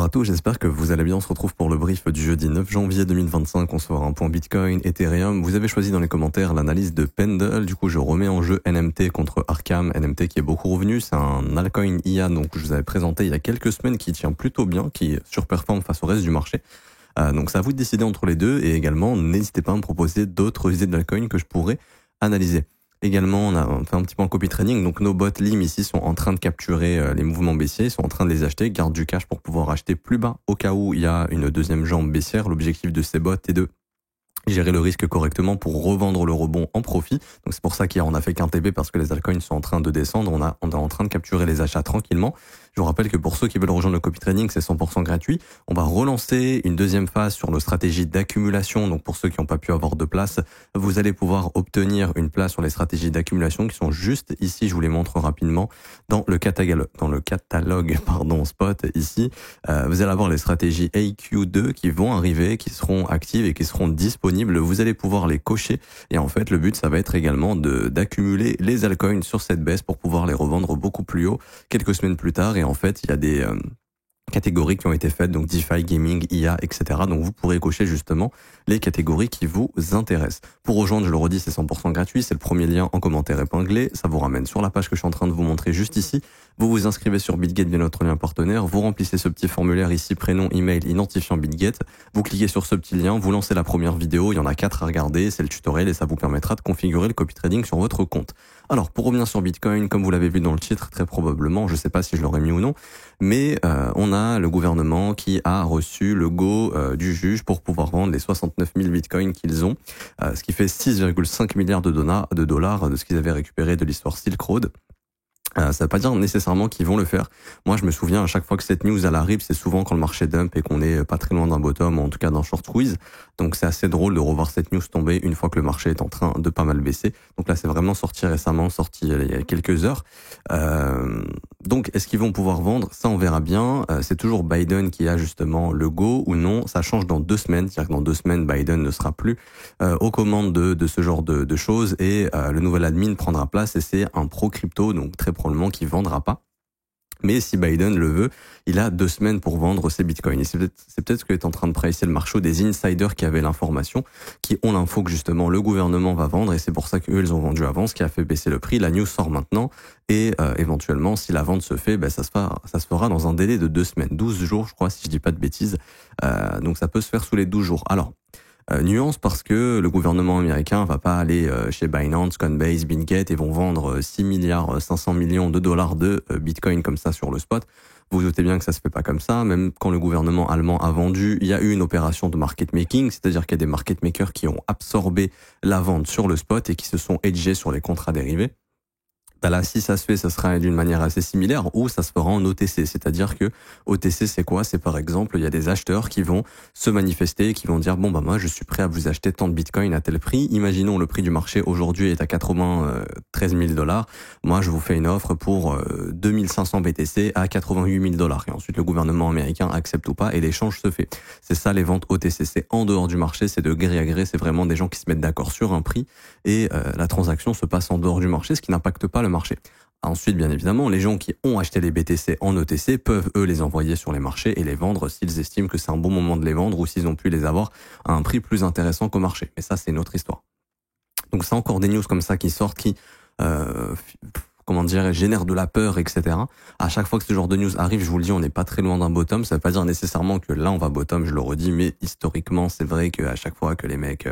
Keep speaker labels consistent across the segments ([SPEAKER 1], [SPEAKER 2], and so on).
[SPEAKER 1] Bonjour à tous, j'espère que vous allez bien. On se retrouve pour le brief du jeudi 9 janvier 2025. On se fera un point Bitcoin, Ethereum. Vous avez choisi dans les commentaires l'analyse de Pendle. Du coup, je remets en jeu NMT contre Arkham. NMT qui est beaucoup revenu. C'est un altcoin IA donc je vous avais présenté il y a quelques semaines qui tient plutôt bien, qui surperforme face au reste du marché. Donc c'est à vous de décider entre les deux. Et également, n'hésitez pas à me proposer d'autres idées d'altcoin que je pourrais analyser. Également, on a fait un petit peu en copy trading. Donc, nos bots LIM ici sont en train de capturer les mouvements baissiers. Ils sont en train de les acheter, gardent du cash pour pouvoir acheter plus bas au cas où il y a une deuxième jambe baissière. L'objectif de ces bots est de gérer le risque correctement pour revendre le rebond en profit. Donc, c'est pour ça qu'hier, on a fait qu'un TP parce que les altcoins sont en train de descendre. On est en train de capturer les achats tranquillement. Je vous rappelle que pour ceux qui veulent rejoindre le copy trading, c'est 100% gratuit. On va relancer une deuxième phase sur nos stratégies d'accumulation. Donc pour ceux qui n'ont pas pu avoir de place, vous allez pouvoir obtenir une place sur les stratégies d'accumulation qui sont juste ici. Je vous les montre rapidement dans le catalogue, spot ici. Vous allez avoir les stratégies AQ2 qui vont arriver, qui seront actives et qui seront disponibles. Vous allez pouvoir les cocher. Et en fait, le but, ça va être également d'accumuler les altcoins sur cette baisse pour pouvoir les revendre beaucoup plus haut quelques semaines plus tard. Et en fait, il y a des catégories qui ont été faites, donc DeFi, Gaming, IA, etc. Donc vous pourrez cocher justement les catégories qui vous intéressent. Pour rejoindre, je le redis, c'est 100% gratuit. C'est le premier lien en commentaire épinglé. Ça vous ramène sur la page que je suis en train de vous montrer juste ici. Vous vous inscrivez sur BitGet via notre lien partenaire. Vous remplissez ce petit formulaire ici, prénom, email, identifiant BitGet. Vous cliquez sur ce petit lien. Vous lancez la première vidéo. Il y en a 4 à regarder. C'est le tutoriel et ça vous permettra de configurer le copy trading sur votre compte. Alors, pour revenir sur Bitcoin, comme vous l'avez vu dans le titre, très probablement, je sais pas si je l'aurais mis ou non, mais on a le gouvernement qui a reçu le go du juge pour pouvoir vendre les 69 000 bitcoins qu'ils ont, ce qui fait 6,5 milliards de dollars de ce qu'ils avaient récupéré de l'histoire Silk Road. Ça veut pas dire nécessairement qu'ils vont le faire. Moi, je me souviens, à chaque fois que cette news elle arrive, c'est souvent quand le marché dump et qu'on est pas très loin d'un bottom, ou en tout cas d'un short squeeze. Donc, c'est assez drôle de revoir cette news tomber une fois que le marché est en train de pas mal baisser. Donc là, c'est vraiment sorti récemment, sorti il y a quelques heures. Donc, est-ce qu'ils vont pouvoir vendre? Ça, on verra bien. C'est toujours Biden qui a justement le go ou non. Ça change dans 2 semaines. C'est-à-dire que dans 2 semaines, Biden ne sera plus aux commandes de ce genre de choses et le nouvel admin prendra place et c'est un pro-crypto, donc très probablement qu'il vendra pas. Mais si Biden le veut, il a 2 semaines pour vendre ses bitcoins. Et c'est peut-être ce que est en train de pricer le marché des insiders qui avaient l'information, qui ont l'info que justement le gouvernement va vendre et c'est pour ça qu'eux ils ont vendu avant, ce qui a fait baisser le prix. La news sort maintenant et éventuellement si la vente se fait, ça se fera dans un délai de 2 semaines, 12 jours je crois si je dis pas de bêtises. Donc ça peut se faire sous les 12 jours. Alors nuance parce que le gouvernement américain va pas aller chez Binance, Coinbase, BitGet et vont vendre 6 milliards 500 millions de dollars de Bitcoin comme ça sur le spot. Vous vous doutez bien que ça se fait pas comme ça. Même quand le gouvernement allemand a vendu, il y a eu une opération de market making, c'est-à-dire qu'il y a des market makers qui ont absorbé la vente sur le spot et qui se sont hedgés sur les contrats dérivés. Là, si ça se fait, ça sera d'une manière assez similaire ou ça se fera en OTC. C'est-à-dire que OTC, c'est quoi? C'est par exemple, il y a des acheteurs qui vont se manifester, qui vont dire, moi, je suis prêt à vous acheter tant de bitcoin à tel prix. Imaginons le prix du marché aujourd'hui est à 93 000 dollars. Moi, je vous fais une offre pour 2500 BTC à 88 000 dollars. Et ensuite, le gouvernement américain accepte ou pas et l'échange se fait. C'est ça, les ventes OTC. C'est en dehors du marché, c'est de gré à gré. C'est vraiment des gens qui se mettent d'accord sur un prix et la transaction se passe en dehors du marché, ce qui n'impacte pas le marché. Ensuite, bien évidemment, les gens qui ont acheté les BTC en OTC peuvent, eux, les envoyer sur les marchés et les vendre s'ils estiment que c'est un bon moment de les vendre ou s'ils ont pu les avoir à un prix plus intéressant qu'au marché. Mais ça, c'est une autre histoire. Donc, c'est encore des news comme ça qui sortent, qui génère de la peur, etc. À chaque fois que ce genre de news arrive, je vous le dis, on n'est pas très loin d'un bottom. Ça veut pas dire nécessairement que là, on va bottom, je le redis, mais historiquement, c'est vrai qu'à chaque fois que les mecs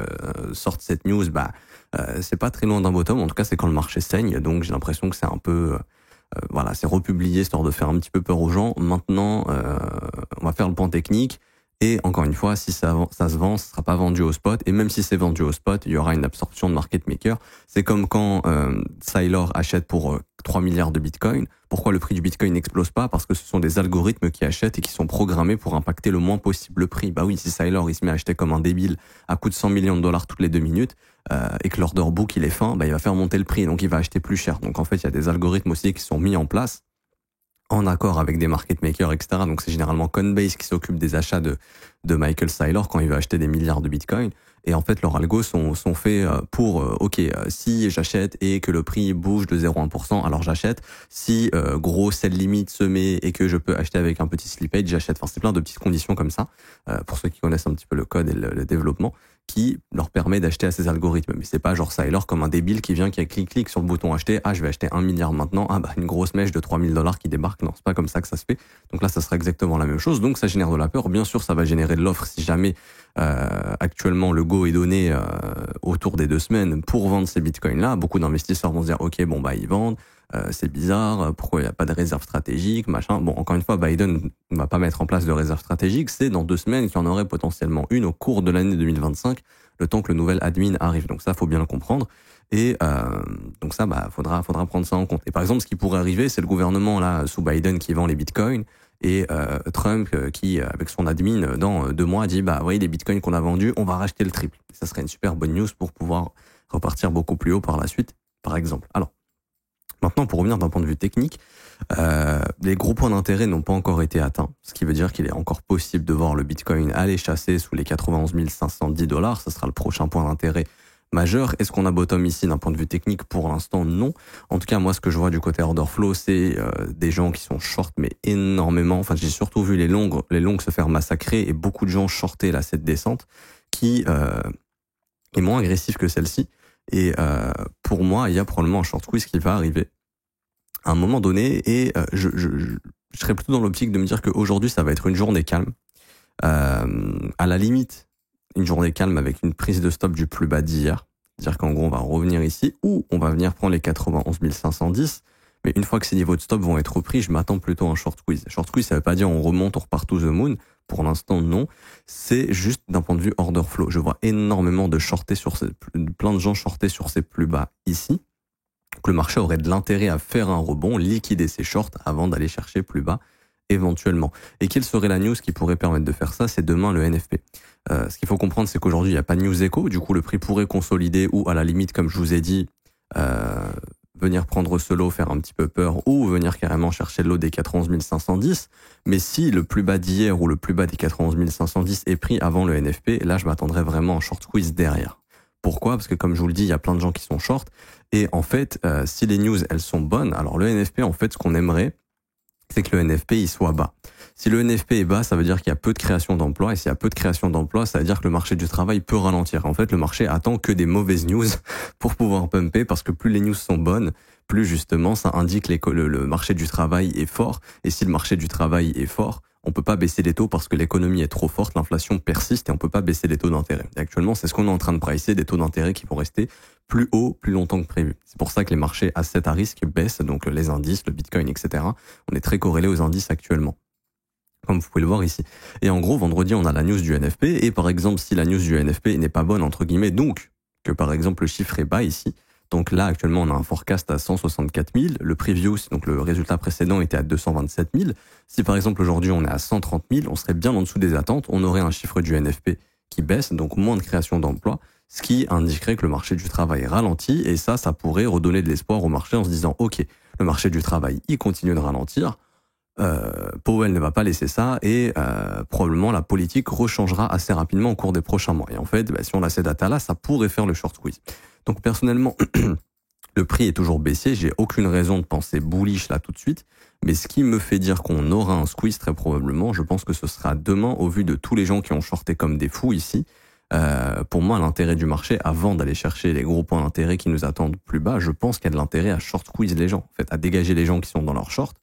[SPEAKER 1] sortent cette news, c'est pas très loin d'un bottom. En tout cas, c'est quand le marché saigne. Donc, j'ai l'impression que c'est un peu... c'est republié, histoire de faire un petit peu peur aux gens. Maintenant, on va faire le point technique. Et encore une fois, si ça se vend, ce sera pas vendu au spot. Et même si c'est vendu au spot, il y aura une absorption de market maker. C'est comme quand Saylor achète pour 3 milliards de bitcoin. Pourquoi le prix du bitcoin n'explose pas? Parce que ce sont des algorithmes qui achètent et qui sont programmés pour impacter le moins possible le prix. Bah oui, si Saylor il se met à acheter comme un débile à coût de 100 millions de dollars toutes les 2 minutes et que l'order book il est fin, il va faire monter le prix. Donc il va acheter plus cher. Donc en fait, il y a des algorithmes aussi qui sont mis en place en accord avec des market makers, etc. Donc c'est généralement Coinbase qui s'occupe des achats de Michael Saylor quand il veut acheter des milliards de bitcoin. Et en fait, leurs algos sont faits pour, si j'achète et que le prix bouge de 0,1%, alors j'achète. Si gros sell limite se met et que je peux acheter avec un petit slippage, j'achète. Enfin, c'est plein de petites conditions comme ça, pour ceux qui connaissent un petit peu le code et le développement, qui leur permet d'acheter à ces algorithmes. Mais c'est pas genre ça et l'or comme un débile qui vient, qui clique sur le bouton acheter. Ah, je vais acheter 1 milliard maintenant. Ah, bah, une grosse mèche de $3 000 qui débarque. Non, c'est pas comme ça que ça se fait. Donc là, ça sera exactement la même chose. Donc ça génère de la peur. Bien sûr, ça va générer de l'offre si jamais actuellement le go est donné autour des 2 semaines pour vendre ces bitcoins-là. Beaucoup d'investisseurs vont se dire, ok, bon, bah, ils vendent. C'est bizarre, pourquoi il n'y a pas de réserve stratégique, machin. Bon, encore une fois, Biden ne va pas mettre en place de réserve stratégique, c'est dans 2 semaines qu'il y en aurait potentiellement une au cours de l'année 2025, le temps que le nouvel admin arrive. Donc ça, faut bien le comprendre. Et donc ça, bah, faudra prendre ça en compte. Et par exemple, ce qui pourrait arriver, c'est le gouvernement là sous Biden qui vend les bitcoins et Trump qui, avec son admin, dans 2 mois, dit bah oui, les bitcoins qu'on a vendus, on va racheter le triple. Ça serait une super bonne news pour pouvoir repartir beaucoup plus haut par la suite, par exemple. Alors, maintenant, pour revenir d'un point de vue technique, les gros points d'intérêt n'ont pas encore été atteints, ce qui veut dire qu'il est encore possible de voir le Bitcoin aller chasser sous les 91 510 $. Ce sera le prochain point d'intérêt majeur. Est-ce qu'on a bottom ici d'un point de vue technique? Pour l'instant, non. En tout cas, moi, ce que je vois du côté order flow, c'est des gens qui sont short, mais énormément. Enfin, j'ai surtout vu les longues se faire massacrer et beaucoup de gens shorter là cette descente qui est moins agressive que celle-ci. Et pour moi, il y a probablement un short squeeze qui va arriver à un moment donné, et je serais plutôt dans l'optique de me dire qu'aujourd'hui, ça va être une journée calme. À la limite, une journée calme avec une prise de stop du plus bas d'hier. C'est-à-dire qu'en gros, on va revenir ici, ou on va venir prendre les 91 510. Mais une fois que ces niveaux de stop vont être repris, je m'attends plutôt à un short squeeze. Short squeeze, ça veut pas dire on remonte, on repart to the moon. Pour l'instant, non. C'est juste d'un point de vue order flow. Je vois énormément de shorter plein de gens shorter sur ces plus bas ici. Donc le marché aurait de l'intérêt à faire un rebond, liquider ses shorts avant d'aller chercher plus bas éventuellement. Et quelle serait la news qui pourrait permettre de faire ça? C'est demain le NFP. Ce qu'il faut comprendre, c'est qu'aujourd'hui, il n'y a pas de news écho. Du coup, le prix pourrait consolider ou à la limite, comme je vous ai dit, venir prendre ce lot, faire un petit peu peur, ou venir carrément chercher le lot des 91 510. Mais si le plus bas d'hier ou le plus bas des 91 510 est pris avant le NFP, là, je m'attendrais vraiment à un short squeeze derrière. Pourquoi? Parce que comme je vous le dis, il y a plein de gens qui sont short. Et en fait, si les news, elles sont bonnes, alors le NFP, en fait, ce qu'on aimerait, c'est que le NFP, il soit bas. Si le NFP est bas, ça veut dire qu'il y a peu de création d'emplois. Et s'il y a peu de création d'emplois, ça veut dire que le marché du travail peut ralentir. En fait, le marché attend que des mauvaises news pour pouvoir pumper, parce que plus les news sont bonnes, plus justement, ça indique que le marché du travail est fort. Et si le marché du travail est fort, on peut pas baisser les taux parce que l'économie est trop forte, l'inflation persiste et on peut pas baisser les taux d'intérêt. Et actuellement, c'est ce qu'on est en train de pricer, des taux d'intérêt qui vont rester plus hauts, plus longtemps que prévu. C'est pour ça que les marchés assets à risque baissent, donc les indices, le Bitcoin, etc. On est très corrélé aux indices actuellement, comme vous pouvez le voir ici. Et en gros, vendredi, on a la news du NFP, et par exemple, si la news du NFP n'est pas bonne, entre guillemets, donc que par exemple le chiffre est bas ici, donc là, actuellement, on a un forecast à 164 000. Le preview, donc le résultat précédent, était à 227 000. Si par exemple aujourd'hui on est à 130 000, on serait bien en dessous des attentes. On aurait un chiffre du NFP qui baisse, donc moins de création d'emplois, ce qui indiquerait que le marché du travail ralentit. Et ça pourrait redonner de l'espoir au marché en se disant, ok, le marché du travail, il continue de ralentir. Powell ne va pas laisser ça, et probablement la politique rechangera assez rapidement au cours des prochains mois. Et en fait, si on a ces datas-là, ça pourrait faire le short squeeze. Donc personnellement, le prix est toujours baissier, j'ai aucune raison de penser bullish là tout de suite, mais ce qui me fait dire qu'on aura un squeeze très probablement, je pense que ce sera demain au vu de tous les gens qui ont shorté comme des fous ici. Pour moi, l'intérêt du marché, avant d'aller chercher les gros points d'intérêt qui nous attendent plus bas, je pense qu'il y a de l'intérêt à short squeeze les gens, en fait, à dégager les gens qui sont dans leur short,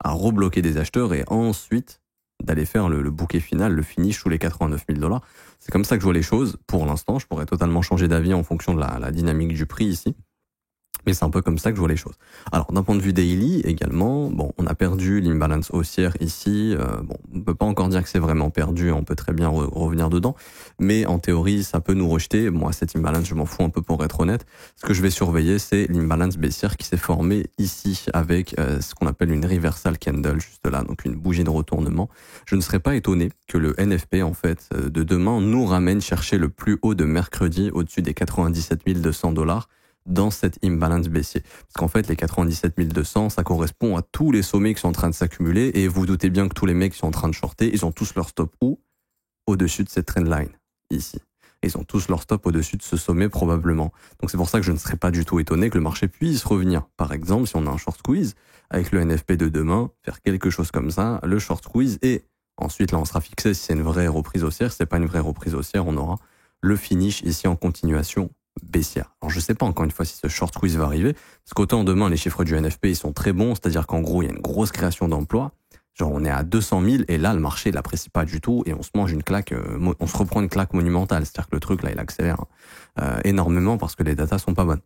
[SPEAKER 1] à rebloquer des acheteurs et ensuite d'aller faire le bouquet final, le finish sous les 89 000 $. C'est comme ça que je vois les choses pour l'instant. Je pourrais totalement changer d'avis en fonction de la dynamique du prix ici. Mais c'est un peu comme ça que je vois les choses. Alors, d'un point de vue daily également, bon, on a perdu l'imbalance haussière ici. Bon, on peut pas encore dire que c'est vraiment perdu, on peut très bien revenir dedans. Mais en théorie, ça peut nous rejeter. Moi, cette imbalance, je m'en fous un peu pour être honnête. Ce que je vais surveiller, c'est l'imbalance baissière qui s'est formée ici avec ce qu'on appelle une reversal candle, juste là, donc une bougie de retournement. Je ne serais pas étonné que le NFP, en fait, de demain, nous ramène chercher le plus haut de mercredi au-dessus des 97 200 $. Dans cette imbalance baissier. Parce qu'en fait, les 97 200, ça correspond à tous les sommets qui sont en train de s'accumuler, et vous doutez bien que tous les mecs qui sont en train de shorter, ils ont tous leur stop où? Au-dessus de cette trendline, ici. Ils ont tous leur stop au-dessus de ce sommet probablement. Donc c'est pour ça que je ne serais pas du tout étonné que le marché puisse revenir. Par exemple, si on a un short squeeze avec le NFP de demain, faire quelque chose comme ça, le short squeeze, et ensuite là on sera fixé si c'est une vraie reprise haussière. Si c'est pas une vraie reprise haussière, on aura le finish ici en continuation baissière. Alors je sais pas encore une fois si ce short squeeze va arriver, parce qu'autant demain les chiffres du NFP ils sont très bons, c'est-à-dire qu'en gros il y a une grosse création d'emplois. Genre on est à 200 000 et là le marché il l'apprécie pas du tout et on se mange une claque, on se reprend une claque monumentale. C'est-à-dire que le truc là il accélère énormément parce que les datas sont pas bonnes.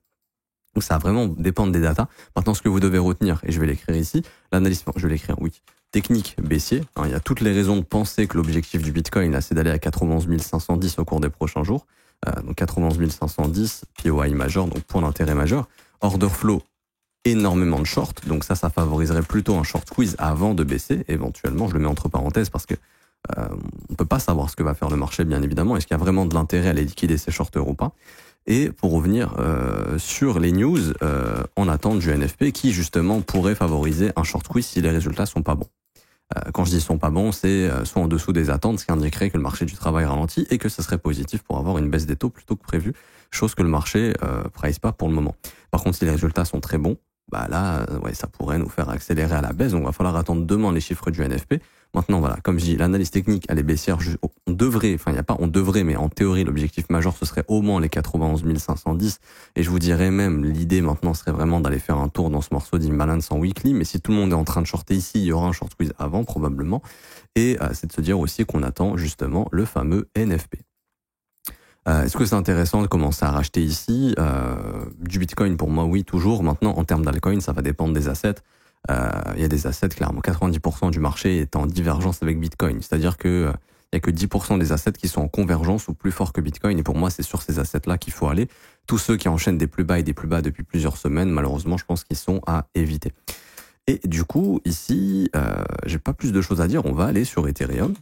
[SPEAKER 1] Donc ça va vraiment dépendre des datas. Maintenant ce que vous devez retenir, et je vais l'écrire ici, l'analyse, je vais l'écrire oui, technique baissier. Il y a toutes les raisons de penser que l'objectif du Bitcoin là c'est d'aller à 91 510 au cours des prochains jours. Donc 91 510, POI majeur, donc point d'intérêt majeur. Order flow, énormément de short, donc ça favoriserait plutôt un short squeeze avant de baisser, éventuellement, je le mets entre parenthèses parce que on peut pas savoir ce que va faire le marché, bien évidemment, est-ce qu'il y a vraiment de l'intérêt à les liquider ces shorters ou pas. Et pour revenir sur les news, en attente du NFP qui justement pourrait favoriser un short squeeze si les résultats sont pas bons. Quand je dis sont pas bons, c'est soit en dessous des attentes, ce qui indiquerait que le marché du travail ralentit et que ce serait positif pour avoir une baisse des taux plutôt que prévu, chose que le marché price pas pour le moment. Par contre, si les résultats sont très bons, bah là, ouais, ça pourrait nous faire accélérer à la baisse. Donc, il va falloir attendre demain les chiffres du NFP. Maintenant, voilà, comme je dis, l'analyse technique, elle est baissière. On devrait, enfin, il n'y a pas, on devrait, mais en théorie, l'objectif majeur, ce serait au moins les 91 510. Et je vous dirais même, l'idée maintenant serait vraiment d'aller faire un tour dans ce morceau d'imbalance en weekly. Mais si tout le monde est en train de shorter ici, il y aura un short squeeze avant, probablement. Et c'est de se dire aussi qu'on attend justement le fameux NFP. Est-ce que c'est intéressant de commencer à racheter ici du Bitcoin? Pour moi, oui, toujours. Maintenant, en termes d'altcoin, ça va dépendre des assets. Il y a des assets, clairement, 90% du marché est en divergence avec Bitcoin. C'est-à-dire que il y a que 10% des assets qui sont en convergence ou plus fort que Bitcoin. Et pour moi, c'est sur ces assets-là qu'il faut aller. Tous ceux qui enchaînent des plus bas et des plus bas depuis plusieurs semaines, malheureusement, je pense qu'ils sont à éviter. Et du coup, ici, j'ai pas plus de choses à dire. On va aller sur Ethereum.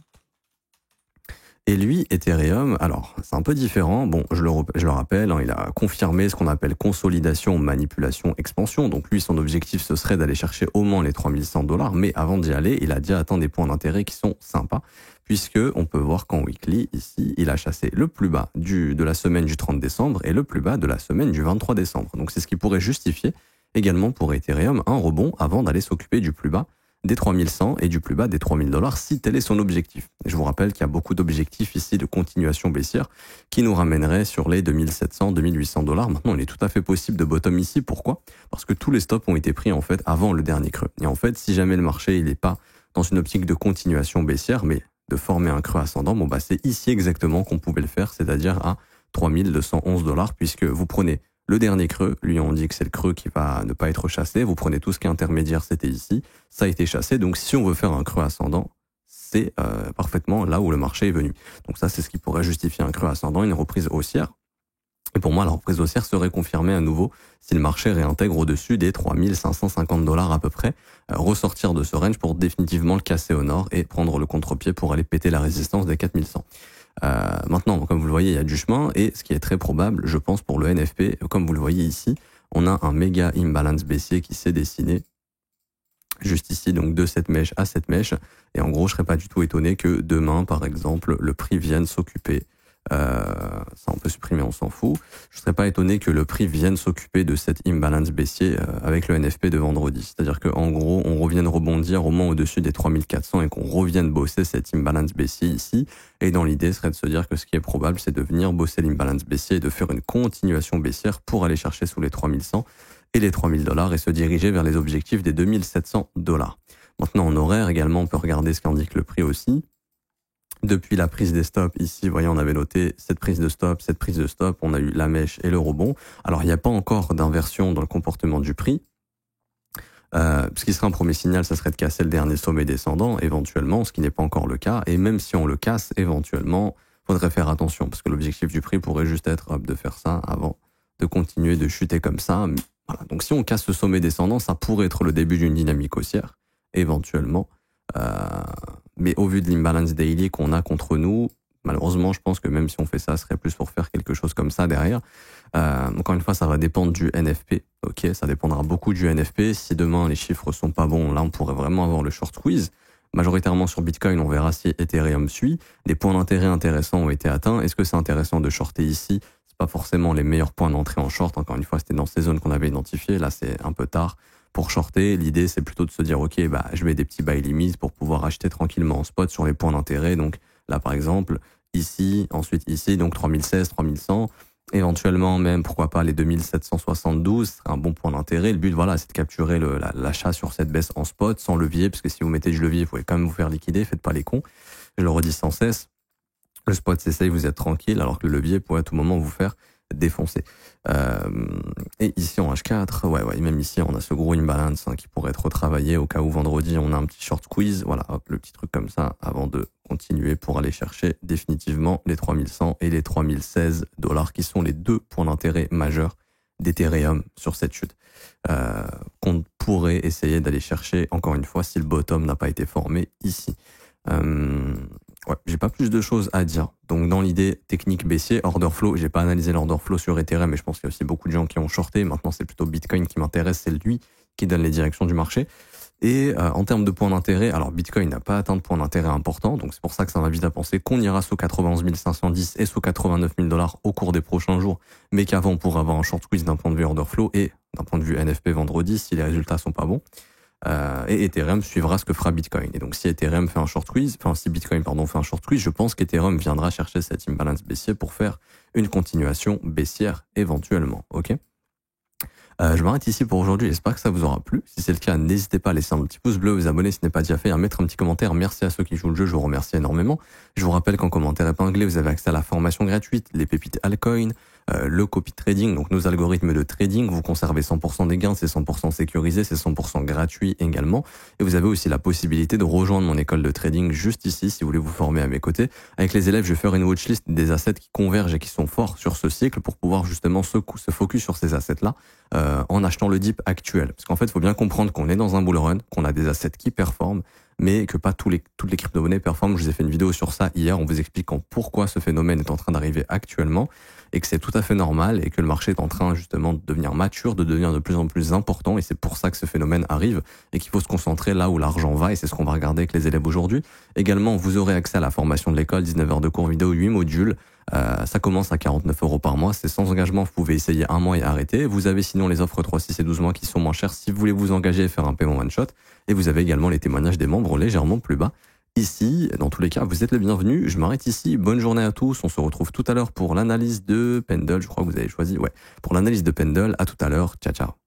[SPEAKER 1] Et lui, Ethereum, alors, c'est un peu différent. Bon, je le rappelle, hein, il a confirmé ce qu'on appelle consolidation, manipulation, expansion. Donc lui, son objectif, ce serait d'aller chercher au moins les $3100. Mais avant d'y aller, il a déjà atteint des points d'intérêt qui sont sympas. Puisque on peut voir qu'en weekly, ici, il a chassé le plus bas de la semaine du 30 décembre et le plus bas de la semaine du 23 décembre. Donc c'est ce qui pourrait justifier également pour Ethereum un rebond avant d'aller s'occuper du plus bas des 3100 et du plus bas des $3000 si tel est son objectif. Et je vous rappelle qu'il y a beaucoup d'objectifs ici de continuation baissière qui nous ramèneraient sur les 2700, $2800. Maintenant, il est tout à fait possible de bottom ici. Pourquoi? Parce que tous les stops ont été pris en fait avant le dernier creux. Et en fait, si jamais le marché il n'est pas dans une optique de continuation baissière, mais de former un creux ascendant, bon bah c'est ici exactement qu'on pouvait le faire, c'est-à-dire à $3211, puisque vous prenez le dernier creux, lui on dit que c'est le creux qui va ne pas être chassé, vous prenez tout ce qui est intermédiaire, c'était ici, ça a été chassé, donc si on veut faire un creux ascendant, c'est parfaitement là où le marché est venu. Donc ça c'est ce qui pourrait justifier un creux ascendant, une reprise haussière. Et pour moi la reprise haussière serait confirmée à nouveau si le marché réintègre au-dessus des $3550 à peu près, ressortir de ce range pour définitivement le casser au nord et prendre le contre-pied pour aller péter la résistance des 4100. Maintenant, comme vous le voyez, il y a du chemin et ce qui est très probable, je pense, pour le NFP, comme vous le voyez ici, on a un méga imbalance baissier qui s'est dessiné juste ici, donc de cette mèche à cette mèche. Et en gros, je serais pas du tout étonné que demain, par exemple, le prix vienne s'occuper. Ça on peut supprimer, on s'en fout. Je serais pas étonné que le prix vienne s'occuper de cette imbalance baissier avec le NFP de vendredi. C'est-à-dire que en gros, on revienne rebondir au moins au-dessus des 3400 et qu'on revienne bosser cette imbalance baissier ici. Et dans l'idée serait de se dire que ce qui est probable, c'est de venir bosser l'imbalance baissier et de faire une continuation baissière pour aller chercher sous les 3100 et les $3000 et se diriger vers les objectifs des $2700. Maintenant, en horaire également, on peut regarder ce qu'indique le prix aussi. Depuis la prise des stops, ici, voyez, on avait noté cette prise de stop, on a eu la mèche et le rebond. Alors, il n'y a pas encore d'inversion dans le comportement du prix. Ce qui serait un premier signal, ça serait de casser le dernier sommet descendant, éventuellement, ce qui n'est pas encore le cas. Et même si on le casse, éventuellement, faudrait faire attention, parce que l'objectif du prix pourrait juste être de faire ça avant de continuer de chuter comme ça. Voilà. Donc, si on casse ce sommet descendant, ça pourrait être le début d'une dynamique haussière, éventuellement. Mais au vu de l'imbalance daily qu'on a contre nous, malheureusement, je pense que même si on fait ça, ce serait plus pour faire quelque chose comme ça derrière. Encore une fois, ça va dépendre du NFP. Ok, ça dépendra beaucoup du NFP. Si demain les chiffres sont pas bons, là, on pourrait vraiment avoir le short squeeze. majoritairement sur Bitcoin, on verra si Ethereum suit. Des points d'intérêt intéressants ont été atteints. Est-ce que c'est intéressant de shorter ici? C'est pas forcément les meilleurs points d'entrée en short. Encore une fois, c'était dans ces zones qu'on avait identifiées. Là, c'est un peu tard pour shorter. L'idée, c'est plutôt de se dire, OK, je mets des petits buy limits pour pouvoir acheter tranquillement en spot sur les points d'intérêt. Donc là, par exemple, ici, ensuite ici, donc 3016, 3100. Éventuellement même, pourquoi pas, les 2772, c'est un bon point d'intérêt. Le but, voilà, c'est de capturer l'achat sur cette baisse en spot, sans levier, parce que si vous mettez du levier, vous pouvez quand même vous faire liquider, faites pas les cons. Je le redis sans cesse. Le spot s'essaye, vous êtes tranquille, alors que le levier pourrait à tout moment vous faire défoncer. Et ici en H4, ouais, même ici, on a ce gros imbalance qui pourrait être retravaillé au cas où vendredi, on a un petit short squeeze. Voilà, hop, le petit truc comme ça, avant de continuer pour aller chercher définitivement les 3100 et les 3016 $, qui sont les deux points d'intérêt majeurs d'Ethereum sur cette chute. Qu'on pourrait essayer d'aller chercher, encore une fois, si le bottom n'a pas été formé ici. Ouais, j'ai pas plus de choses à dire. Donc dans l'idée technique baissier, order flow, j'ai pas analysé l'order flow sur Ethereum, mais je pense qu'il y a aussi beaucoup de gens qui ont shorté. Maintenant, c'est plutôt Bitcoin qui m'intéresse, c'est lui qui donne les directions du marché. Et en termes de points d'intérêt, alors Bitcoin n'a pas atteint de points d'intérêt importants, donc c'est pour ça que ça m'invite à penser qu'on ira sous 91 510 et sous 89 000 $ au cours des prochains jours, mais qu'avant on pourrait avoir un short squeeze d'un point de vue order flow et d'un point de vue NFP vendredi si les résultats sont pas bons. Et Ethereum suivra ce que fera Bitcoin. Et donc si Ethereum fait un short squeeze, si Bitcoin fait un short squeeze, je pense qu'Ethereum viendra chercher cet imbalance baissier pour faire une continuation baissière éventuellement. Ok. Je m'arrête ici pour aujourd'hui, j'espère que ça vous aura plu. Si c'est le cas, n'hésitez pas à laisser un petit pouce bleu, vous abonner si ce n'est pas déjà fait, à mettre un petit commentaire. Merci à ceux qui jouent le jeu, je vous remercie énormément. Je vous rappelle qu'en commentaire épinglé, vous avez accès à la formation gratuite, les pépites altcoin, le copy trading, donc nos algorithmes de trading. Vous conservez 100% des gains, c'est 100% sécurisé, c'est 100% gratuit également. Et vous avez aussi la possibilité de rejoindre mon école de trading juste ici, si vous voulez vous former à mes côtés. Avec les élèves, je vais faire une watchlist des assets qui convergent et qui sont forts sur ce cycle pour pouvoir justement se focus sur ces assets-là. En achetant le dip actuel. Parce qu'en fait, il faut bien comprendre qu'on est dans un bull run, qu'on a des assets qui performent, mais que pas toutes les crypto-monnaies performent. Je vous ai fait une vidéo sur ça hier, en vous expliquant pourquoi ce phénomène est en train d'arriver actuellement, et que c'est tout à fait normal, et que le marché est en train justement de devenir mature, de devenir de plus en plus important, et c'est pour ça que ce phénomène arrive, et qu'il faut se concentrer là où l'argent va, et c'est ce qu'on va regarder avec les élèves aujourd'hui. Également, vous aurez accès à la formation de l'école, 19 heures de cours vidéo, 8 modules. Ça commence à 49 € par mois, c'est sans engagement, vous pouvez essayer un mois et arrêter. Vous avez sinon les offres 3, 6 et 12 mois qui sont moins chères si vous voulez vous engager et faire un paiement one shot. Et vous avez également les témoignages des membres légèrement plus bas. Ici, dans tous les cas, vous êtes les bienvenus. Je m'arrête ici. Bonne journée à tous. On se retrouve tout à l'heure pour l'analyse de Pendle. Je crois que vous avez choisi. Ouais. Pour l'analyse de Pendle. À tout à l'heure. Ciao, ciao.